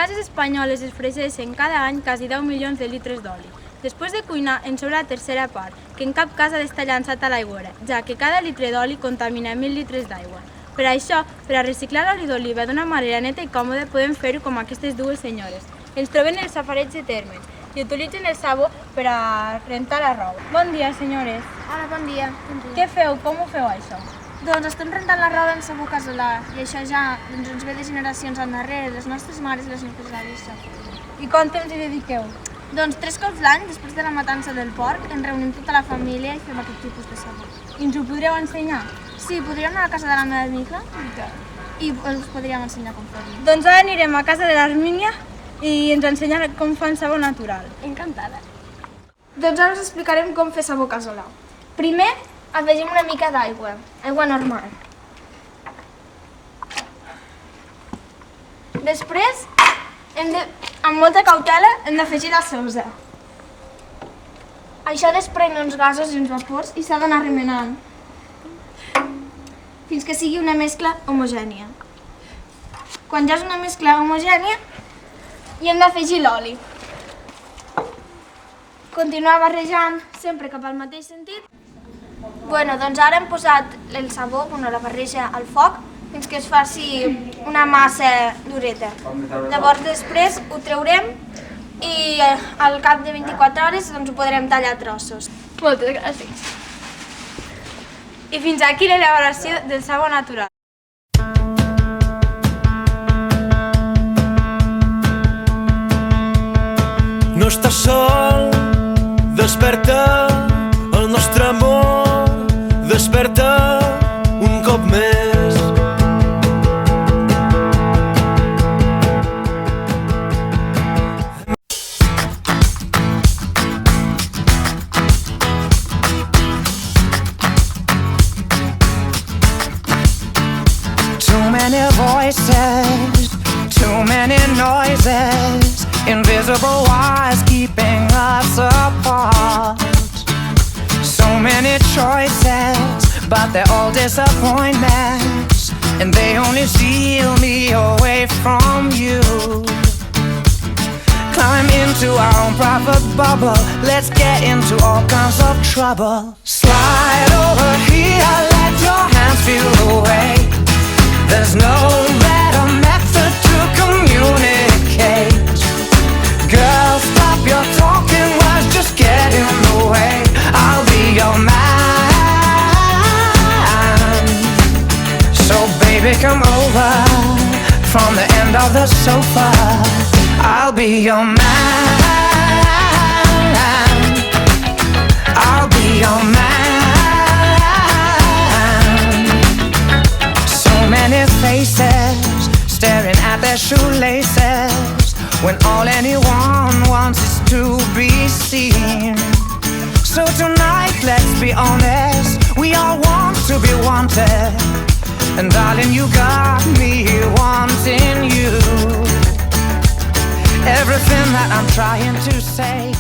cases espanyoles es fregeixen cada any quasi 10 milions de litres d'oli. Després de cuinar, en sobra la tercera part, que en cap cas ha d'estar llançat a l'aigüera, ja que cada litre d'oli contamina 1.000 litres d'aigua. Per això, per a reciclar l'oli d'oliva d'una manera neta i còmoda, podem fer-ho com aquestes dues senyores. Ens troben el safareig de Termes i utilitzen el sabó per a rentar la roba. Bon dia, senyores. Hola, bon dia. Què feu? Com ho feu, això? Doncs estem rentant la roba amb sabó casolà i això ja ens ve de generacions endarrere, les nostres mares i les nostres avis. I quant temps hi dediqueu? Doncs 3 cops l'any, després de la matança del porc, ens reunim tota la família i fem aquest tipus de sabó. I ens ho podreu ensenyar? Sí, podríem anar a casa de la meva amiga i us podríem ensenyar com fer-ho. Doncs ara anirem a casa de l'Armínia i ens ensenyarà com fan sabó natural. Encantada. Doncs ara us explicarem com fer sabó casolà. Primer, afegim una mica d'aigua, aigua normal. Després, amb molta cautela, hem d'afegir la salsa. Això desprèn uns gasos i uns vapors i s'ha d'anar remenant fins que sigui una mescla homogènia. Quan ja és una mescla homogènia, hi hem d'afegir l'oli. Continuar barrejant sempre cap al mateix sentit. Doncs ara hem posat el sabó, la barreja al foc, fins que es faci una massa dureta. Llavors després ho traurem i al cap de 24 hores ho podrem tallar a trossos. Moltes gràcies. I fins aquí l'elaboració del sabó natural. No estàs sol, desperta el nostre amor, desperta un cop més. Too many voices, too many noises, invisible wires keeping us apart. So many choices, but they're all disappointments, and they only steal me away from you. Climb into our own private bubble, let's get into all kinds of trouble. Slide over here, let your hands feel the way. There's no better method to communicate. Girl, stop your talking words, just get in the way. I'll be your man. So baby, come over from the end of the sofa. I'll be your man. I'll be your man. So many faces staring at their shoelaces, when all anyone wants is to be seen. So tonight, let's be honest, we all want to be wanted. And darling, you got me wanting you. Everything that I'm trying to say